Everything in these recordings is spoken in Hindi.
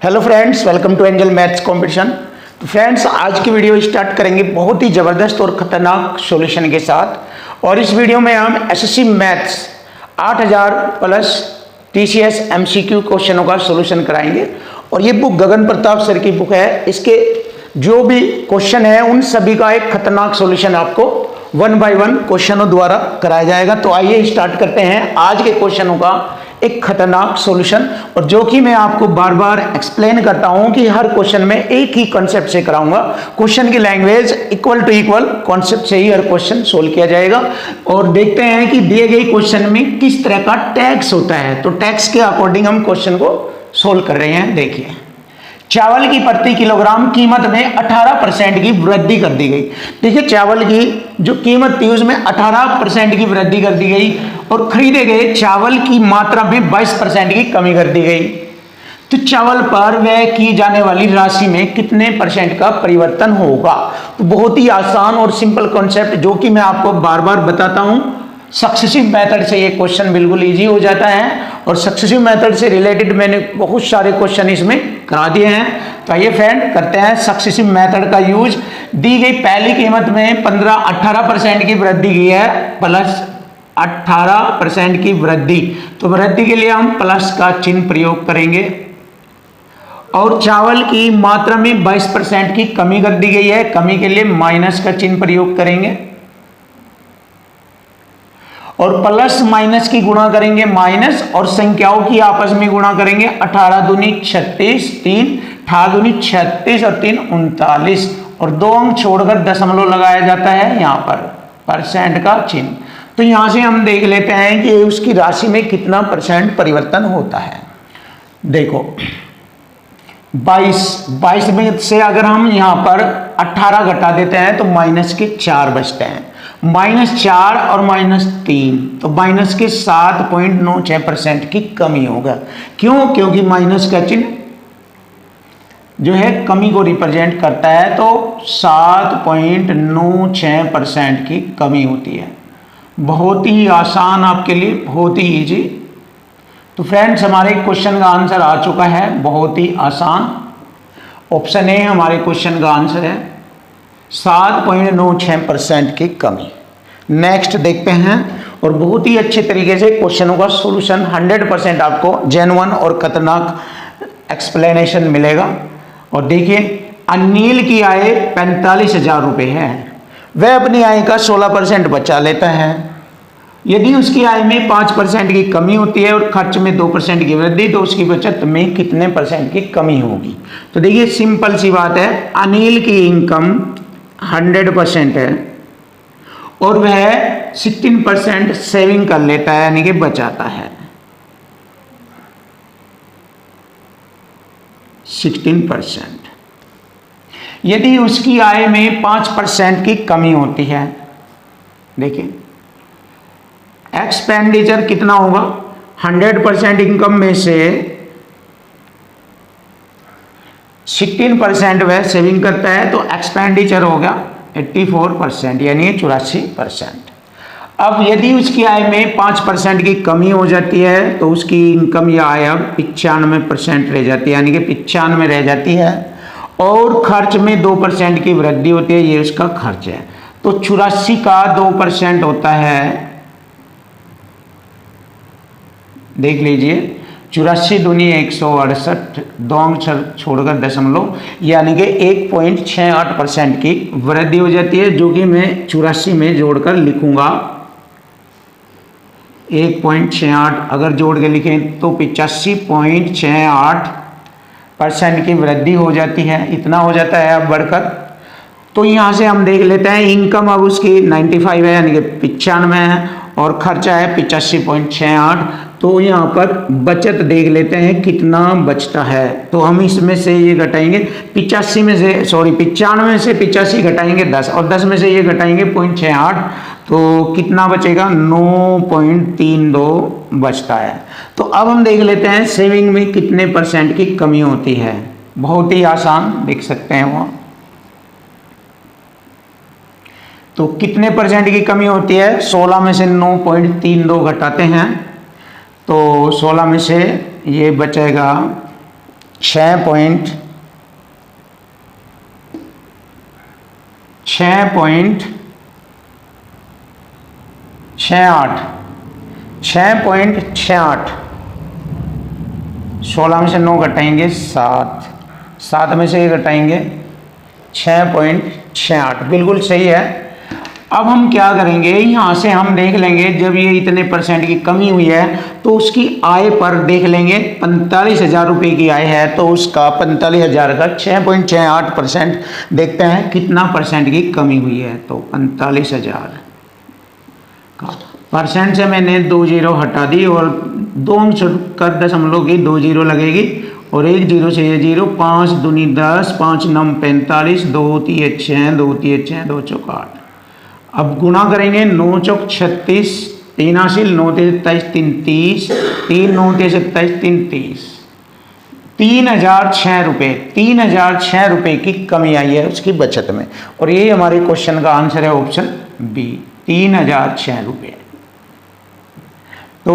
Hello friends, welcome to Angel Maths competition. तो फ्रेंड्स, आज की वीडियो स्टार्ट करेंगे बहुत ही ज़बरदस्त और ख़तरनाक सॉल्यूशन के साथ। और इस वीडियो में हम SSC maths 8000 plus TCS MCQ क्वेश्चनों का सॉल्यूशन कराएंगे। और ये बुक गगन प्रताप सर की बुक है। इसके जो भी क्वेश्चन है उन सभी का एक खतरनाक सॉल्यूशन आपको 1 बाय 1 क्वेश्चनों द्वारा कराया जाएगा। तो आइए स्टार्ट करते हैं आज के क्वेश्चनों का एक खतरनाक सॉल्यूशन। और जो कि मैं आपको बार बार एक्सप्लेन करता हूं कि हर क्वेश्चन में एक ही कॉन्सेप्ट से कराऊंगा। क्वेश्चन की language equal to equal concept से ही हर क्वेश्चन सोल्व किया जाएगा। और देखते हैं कि दिए गए क्वेश्चन में किस तरह का टैक्स होता है। तो टैक्स के अकॉर्डिंग हम क्वेश्चन को सोल्व कर रहे हैं। देखिए, चावल की प्रति किलोग्राम कीमत में 18% की वृद्धि कर दी गई। देखिए, चावल की जो कीमत थी उसमें 18% की वृद्धि कर दी गई और खरीदे गए चावल की मात्रा में 22% की कमी कर दी गई। तो चावल पर व्यय की जाने वाली राशि में कितने परसेंट का परिवर्तन होगा। तो बहुत ही आसान और सिंपल कॉन्सेप्ट जो कि मैं आपको बार बार बताता हूं। सक्सेसिव मेथड से ये क्वेश्चन बिल्कुल इजी हो जाता है और सक्सेसिव मेथड से रिलेटेड मैंने बहुत सारे क्वेश्चन इसमें करा दिए हैं। तो आइए फ्रेंड करते हैं सक्सेसिव मेथड का यूज। दी गई पहली कीमत में 18% की वृद्धि की है, प्लस 18% की वृद्धि। तो वृद्धि के लिए हम प्लस का चिन्ह प्रयोग करेंगे। और चावल की मात्रा में 22% की कमी कर दी गई है, कमी के लिए माइनस का चिन्ह प्रयोग करेंगे। और प्लस माइनस की गुणा करेंगे माइनस, और संख्याओं की आपस में गुणा करेंगे। 18 दूनी 36, 3 18 दूनी 36 और 3 39। और 2 अंक छोड़कर दशमलव लगाया जाता है यहाँ पर परसेंट का चिन्ह। तो यहाँ से हम देख लेते हैं कि उसकी राशि में कितना परसेंट परिवर्तन होता है। देखो, 22 में से अगर हम यहाँ पर 18 घटा देते हैं तो माइनस के 4 बचते हैं। -4 और -3, तो माइनस के 7.96% की कमी होगा। क्यों? क्योंकि माइनस का चिन्ह जो है कमी को रिप्रेजेंट करता है। तो 7.96% की कमी होती है। बहुत ही आसान आपके लिए, बहुत ही इजी। तो फ्रेंड्स, हमारे क्वेश्चन का आंसर आ चुका है, बहुत ही आसान। ऑप्शन ए हमारे क्वेश्चन का आंसर है 7.96% की कमी। नेक्स्ट देखते हैं। और बहुत ही अच्छे तरीके से क्वेश्चनों का सॉल्यूशन 100% आपको जेन्युइन और खतरनाक एक्सप्लेनेशन मिलेगा। और देखिए, अनिल की आय 45,000 रुपये है। वह अपनी आय का 16% बचा लेता है। यदि उसकी आय में 5% की कमी होती है और खर्च में 2% की वृद्धि, तो उसकी बचत में कितने परसेंट की कमी होगी। तो देखिए, सिंपल सी बात है। अनिल की इनकम 100% है और वह 16% सेविंग कर लेता है, यानी कि बचाता है 16%। यदि उसकी आय में 5% की कमी होती है, देखिए एक्सपेंडिचर कितना होगा। 100% इनकम में से 16% वह सेविंग करता है, तो एक्सपेंडिचर हो गया 84%, यानी 84%। अब यदि उसकी आय में 5% की कमी हो जाती है तो उसकी इनकम या आय अब 95% रह जाती है, यानी कि 95 रह जाती है। और खर्च में 2% की वृद्धि होती है, ये उसका खर्च है। तो 84 का 2% होता है, देख लीजिए, 84 दूनी 168, 2 अंक छोड़कर दशमलव, यानी कि 1.68% की वृद्धि हो जाती है, जो कि मैं 84 में जोड़कर लिखूंगा 1.68। अगर जोड़ के लिखें तो 85.68% की वृद्धि हो जाती है। इतना हो जाता है अब बढ़कर। तो यहाँ से हम देख लेते हैं, इनकम अब उसकी 95 है, यानी कि 95 है, और खर्चा है 85.68। तो यहाँ पर बचत देख लेते हैं कितना बचता है। तो हम इसमें से ये घटाएंगे 95 में से 85 घटाएंगे 10, और 10 में से ये घटाएंगे 0.68, तो कितना बचेगा 9.32 बचता है। तो अब हम देख लेते हैं सेविंग में कितने परसेंट की कमी होती है। बहुत ही आसान, देख सकते हैं वो। तो कितने परसेंट की कमी होती है। 16 में से 9.32 घटाते हैं तो 16 में से ये बचेगा 6.68 16 में से 9 घटाएंगे 7, 7 में से 1 घटाएंगे 6.68, बिल्कुल सही है। अब हम क्या करेंगे, यहाँ से हम देख लेंगे जब ये इतने परसेंट की कमी हुई है तो उसकी आय पर देख लेंगे। 45,000 रुपये की आय है तो उसका 45,000 का 6.68% देखते हैं कितना परसेंट की कमी हुई है। तो 45,000 का परसेंट से मैंने 2 जीरो हटा दी और 2 अंक कर दशमलव की 2 जीरो लगेगी और 1 जीरो से ये जीरो, 5 दूनी 10, 5 नम 45, 2 3 6, 2 3 6, 2 चौक 8। अब गुणा करेंगे, 9 चौक 36, 3 हासिल, 9 3 27, 3 30, 3 9 3 27, 3 30, 3,006 रुपये, 3,006 रुपये की कमी आई है उसकी बचत में। और ये हमारे क्वेश्चन का आंसर है ऑप्शन बी, 3,006 रुपये। तो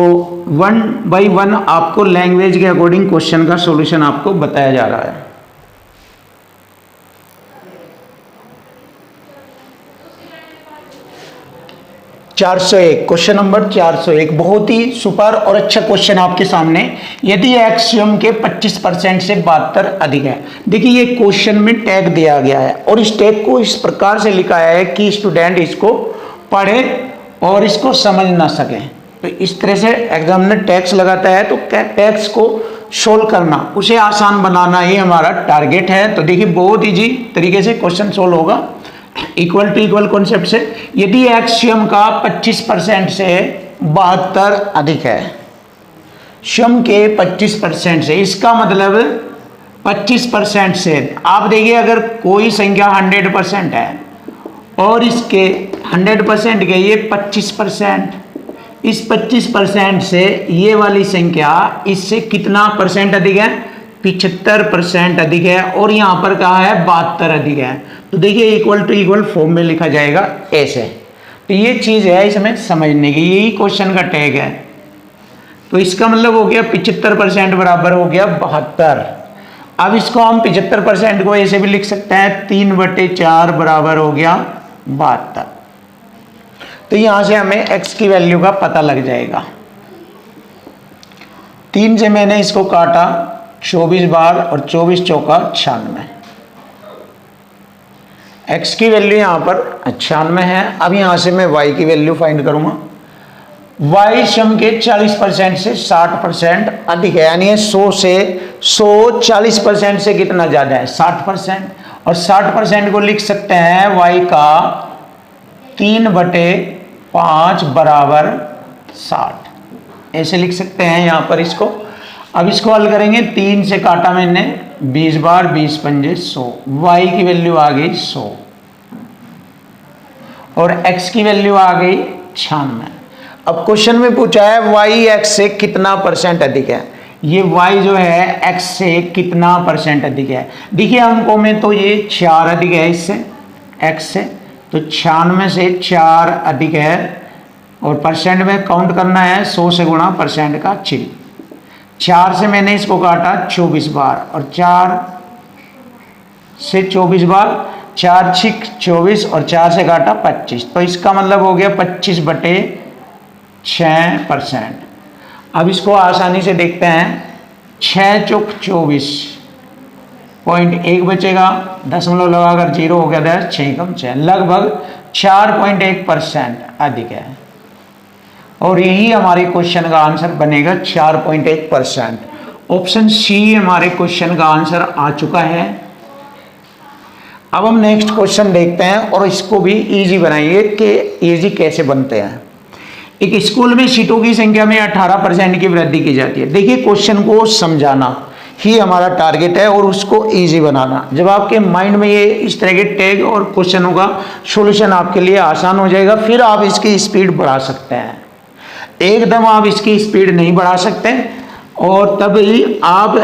1 बाई 1 आपको लैंग्वेज के अकॉर्डिंग क्वेश्चन का सॉल्यूशन आपको बताया जा रहा है। क्वेश्चन नंबर 401 बहुत ही सुपर और अच्छा क्वेश्चन आपके सामने। यदि एक्सियम के 25% से 72 अधिक है। देखिए ये क्वेश्चन में टैग दिया गया है और इस टैग को इस प्रकार से लिखा है कि स्टूडेंट इसको पढ़े और इसको समझ ना सके। तो इस तरह से एग्जामिनर टैक्स लगाता है तो टैक्स को सोल्व करना, उसे आसान बनाना, ये हमारा टारगेट है। तो देखिए बहुत इजी तरीके से क्वेश्चन सोल्व होगा इक्वल टू इक्वल कॉन्सेप्ट से। यदि एक्सियम का 25% से 72 अधिक है, शम के 25% से, इसका मतलब 25% से आप देखिए अगर कोई संख्या 100% है और इसके 100% के ये 25%, इस 25% से ये वाली संख्या इससे कितना परसेंट अधिक है, 75% अधिक है और यहाँ पर कहा है 72 अधिक है। तो देखिए इक्वल टू इक्वल फॉर्म में लिखा जाएगा ऐसे। तो ये चीज़ है इसमें समझने की, यही क्वेश्चन का टैग है। तो इसका मतलब हो गया 75% बराबर हो गया 72। अब इसको हम 75% को ऐसे भी लिख सकते हैं 3/4 बराबर हो गया 72। तो यहां से हमें x की वैल्यू का पता लग जाएगा। 3 से मैंने इसको काटा 24 बार और 24 चौका 96। x की वैल्यू यहाँ पर 96 है। अब यहाँ से मैं y की वैल्यू फाइंड करूँगा। y सम के 40% से 60% अधिक है, यानी 100 से 40% से कितना ज़्यादा है, 60%। और 60% को लिख सकते हैं y का 3/5 बराबर 60, ऐसे लिख सकते हैं यहाँ पर इसको। अब इसको हल करेंगे, 3 से काटा मैंने 20 बार, 20 पंजे 100, y की वैल्यू आ गई 100 और x की वैल्यू आ गई 96। अब क्वेश्चन में पूछा है y x से कितना परसेंट अधिक है। ये y जो है x से कितना परसेंट अधिक है। देखिए अंकों में तो ये 4 अधिक है इससे, x से, तो 96 से 4 अधिक है और परसेंट में काउंट करना है 100 से गुणा परसेंट का चिन्ह। 4 से मैंने इसको काटा 24 बार और 4 से 24 बार, 4 6 24 और 4 से काटा 25, तो इसका मतलब हो गया 25/6%। अब इसको आसानी से देखते हैं, 6 चौक 24.1 बचेगा, दशमलव लगाकर 0 हो गया 10, 6 कम 6, लगभग 4.1% अधिक है। और यही हमारे क्वेश्चन का आंसर बनेगा 4.1%। ऑप्शन सी हमारे क्वेश्चन का आंसर आ चुका है। अब हम नेक्स्ट क्वेश्चन देखते हैं और इसको भी इजी बनाइए कि इजी कैसे बनते हैं। एक स्कूल में सीटों की संख्या में 18% की वृद्धि की जाती है। देखिए क्वेश्चन को समझाना ही हमारा टारगेट है और उसको इजी बनाना। जब आपके माइंड में ये इस तरह के टैग और क्वेश्चनों का सॉल्यूशन आपके लिए आसान हो जाएगा, फिर आप इसकी स्पीड बढ़ा सकते हैं। एकदम आप इसकी स्पीड नहीं बढ़ा सकते और तभी आप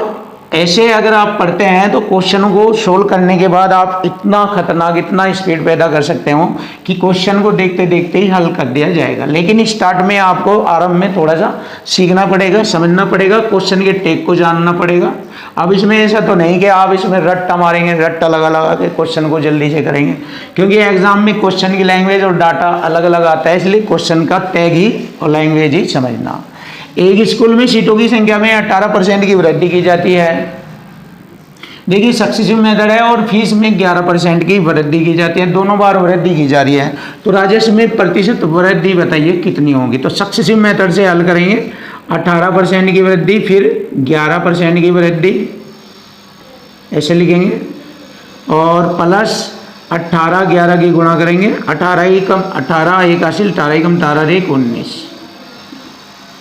ऐसे अगर आप पढ़ते हैं तो क्वेश्चन को सोल्व करने के बाद आप इतना खतरनाक, इतना स्पीड पैदा कर सकते हो कि क्वेश्चन को देखते देखते ही हल कर दिया जाएगा। लेकिन स्टार्ट में आपको आरंभ में थोड़ा सा सीखना पड़ेगा, समझना पड़ेगा, क्वेश्चन के टेक को जानना पड़ेगा। अब इसमें ऐसा तो नहीं कि आप इसमें रट्टा मारेंगे, रट्टा लगा लगा के क्वेश्चन को जल्दी से करेंगे, क्योंकि एग्जाम में क्वेश्चन की लैंग्वेज और डाटा अलग अलग आता है, इसलिए क्वेश्चन का टैग ही और लैंग्वेज ही समझना। एक स्कूल में सीटों की संख्या में 18% की वृद्धि की जाती है। देखिए सक्सेसिव मेथड है और फीस में 11% की वृद्धि की जाती है, दोनों बार वृद्धि की जा रही है। तो राजस्व में प्रतिशत वृद्धि बताइए कितनी होगी। तो सक्सेसिव मेथड से हल करेंगे, 18% की वृद्धि, फिर 11% की वृद्धि, ऐसे लिखेंगे, और प्लस 18 11 की गुणा करेंगे, 18 ही कम 18 एक हासिल, 18 ही कम 18 एक 19,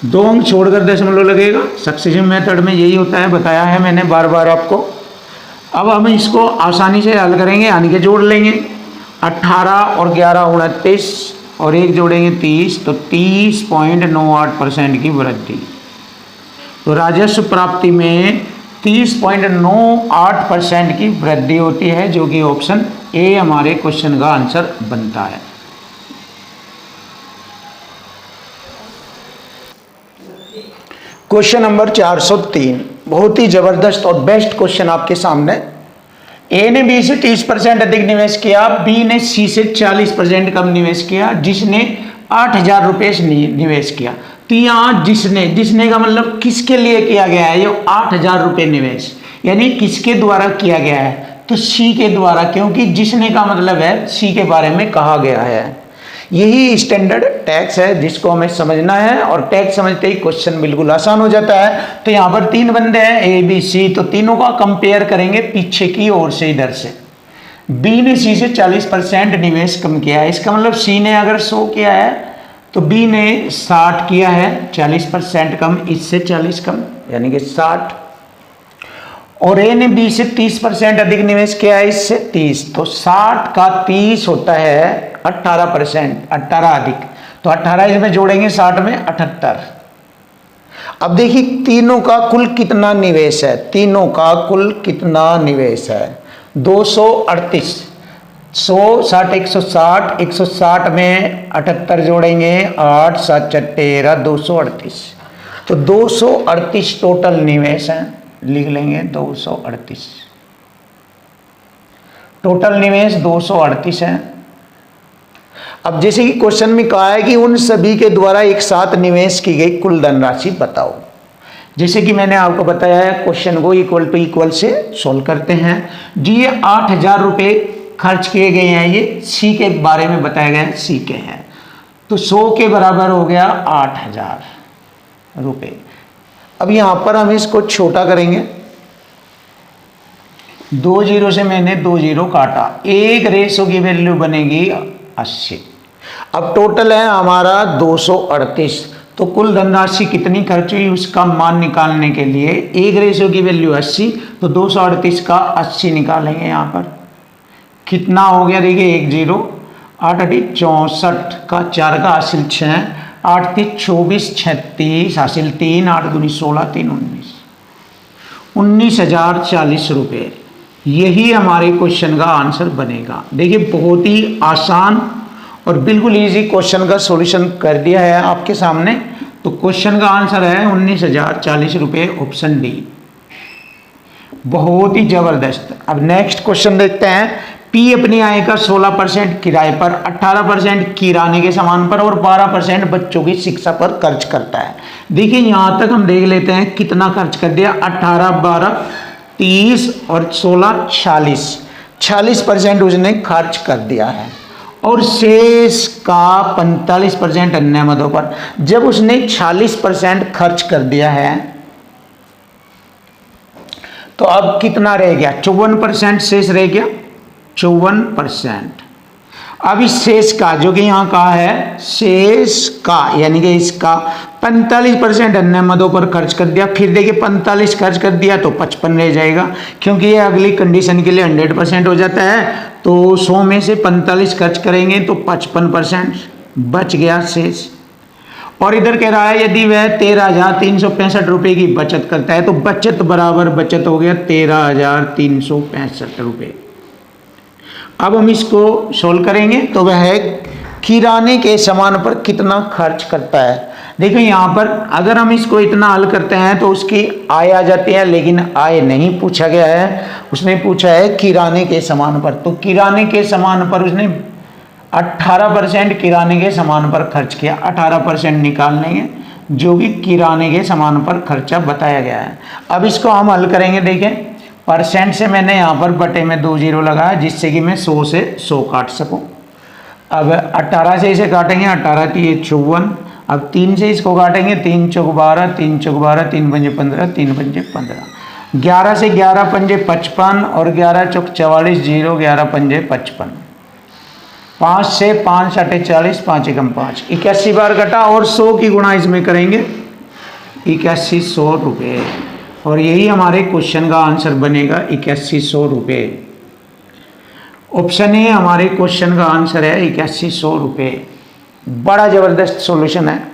2 अंक छोड़कर दशमलव लगेगा। सक्सेसिव मेथड में यही होता है, बताया है मैंने बार बार आपको। अब हम इसको आसानी से हल करेंगे, यानी कि जोड़ लेंगे, 18 और 11 29 और 1 जोड़ेंगे 30, तो 30.98% की वृद्धि। तो राजस्व प्राप्ति में 30.98% की वृद्धि होती है, जो कि ऑप्शन ए हमारे क्वेश्चन का आंसर बनता है। क्वेश्चन नंबर 403, बहुत ही जबरदस्त और बेस्ट क्वेश्चन आपके सामने। ए ने बी से 30% अधिक निवेश किया, बी ने सी से 40% कम निवेश किया, जिसने 8,000 रुपये निवेश किया। तो यहाँ जिसने का मतलब किसके लिए किया गया है, ये 8,000 रुपये निवेश, यानी किसके द्वारा किया गया है, तो सी के द्वारा, क्योंकि जिसने का मतलब है सी के बारे में कहा गया है। यही स्टैंडर्ड टैक्स है जिसको हमें समझना है, और टैक्स समझते ही क्वेश्चन बिल्कुल आसान हो जाता है। तो यहाँ पर 3 बंदे हैं ए बी सी, तो तीनों का कंपेयर करेंगे पीछे की ओर से, इधर से। बी ने सी से 40% निवेश कम किया है, इसका मतलब सी ने अगर 100 किया है तो बी ने 60 किया है, 40% कम, इससे 40 कम, यानी कि 60। और ए ने बी से 30% अधिक निवेश किया है, इससे 30, तो 60 का 30 होता है 18%, 18 अधिक, तो 18 इसमें जोड़ेंगे 60 में 78। अब देखिए तीनों का कुल कितना निवेश है, तीनों का कुल कितना निवेश है, 238, 100 60 160, 160 में 78 जोड़ेंगे, 8 7 13, 238, तो 238 टोटल निवेश है, लिख लेंगे 238, टोटल निवेश 238 है। अब जैसे कि क्वेश्चन में कहा है कि उन सभी के द्वारा एक साथ निवेश की गई कुल धनराशि बताओ। जैसे कि मैंने आपको बताया है, क्वेश्चन को इक्वल टू इक्वल से सोल्व करते हैं जी। ये 8,000 रुपये खर्च किए गए हैं, ये सी के बारे में बताया गया है, सी के हैं, तो 100 के बराबर हो गया 8,000 रुपये। अब यहाँ पर हम इसको छोटा करेंगे, 2 जीरो से मैंने 2 जीरो काटा, एक रेशो की वैल्यू बनेगी 80। अब टोटल है हमारा 238, तो कुल धनराशि कितनी खर्च हुई उसका मान निकालने के लिए एक रेशो की वैल्यू 80, तो 238 का 80 निकालेंगे। यहाँ पर कितना हो गया, देखिए 1 जीरो, 8 8 64 का 4 का हासिल 6, 8 3 24 36 हासिल 3, 8 दूनी 16 3 19, 19,040 रुपये। यही हमारे क्वेश्चन का आंसर बनेगा। देखिए बहुत ही आसान और बिल्कुल इजी क्वेश्चन का सॉल्यूशन कर दिया है आपके सामने। तो क्वेश्चन का आंसर है 19,040 रुपये, ऑप्शन डी। बहुत ही जबरदस्त। अब नेक्स्ट क्वेश्चन देखते हैं। पी अपनी आय का 16% किराए पर, 18% किराने के सामान पर और 12% बच्चों की शिक्षा पर खर्च करता है। देखिए यहाँ तक हम देख लेते हैं कितना खर्च कर दिया, 18 12 30 और 16 40, 40% उसने खर्च कर दिया है, और शेष का 45% अन्य मदों पर। जब उसने 40% खर्च कर दिया है तो अब कितना रह गया, 54% शेष रह गया, 54%। अब इस शेष का, जो कि यहाँ कहा है शेष का, यानी कि इसका 45% अन्य मदों पर खर्च कर दिया। फिर देखिए 45 खर्च कर दिया तो 55 रह जाएगा, क्योंकि ये अगली कंडीशन के लिए 100% हो जाता है। तो 100 में से 45 खर्च करेंगे तो 55% बच गया शेष। और इधर कह रहा है यदि वह 13,365 रुपये की बचत करता है तो बचत बराबर बचत हो गया 13,365 रुपये। अब हम इसको सोल्व करेंगे तो वह किराने के सामान पर कितना खर्च करता है। देखो यहाँ पर अगर हम इसको इतना हल करते हैं तो उसकी आय आ जाती है, लेकिन आय नहीं पूछा गया है, उसने पूछा है किराने के सामान पर। तो किराने के सामान पर उसने 18% किराने के सामान पर खर्च किया। 18% निकाल लेंगे जो कि किराने के सामान पर खर्चा बताया गया है। अब इसको हम हल करेंगे। देखें परसेंट से मैंने यहाँ पर बटे में 2 जीरो लगाया जिससे कि मैं 100 से 100 काट सकूँ। अब 18 से इसे काटेंगे, 18 3 54। अब 3 से इसको काटेंगे, 3 चौक 12, 3 चौक 12, 3 पंजे 15, 3 पंजे 15। 11 से 11 पंजे 55 और 11 चौक 44, 0 11 पंजे 55। 5 से 5 अटे 40, 5 एकम 5, 81 बार कटा और 100 की गुणा इसमें करेंगे 8100 रुपये। और यही हमारे क्वेश्चन का आंसर बनेगा 8100 रुपये। ऑप्शन ए हमारे क्वेश्चन का आंसर है 8100 रुपये। बड़ा ज़बरदस्त सॉल्यूशन है।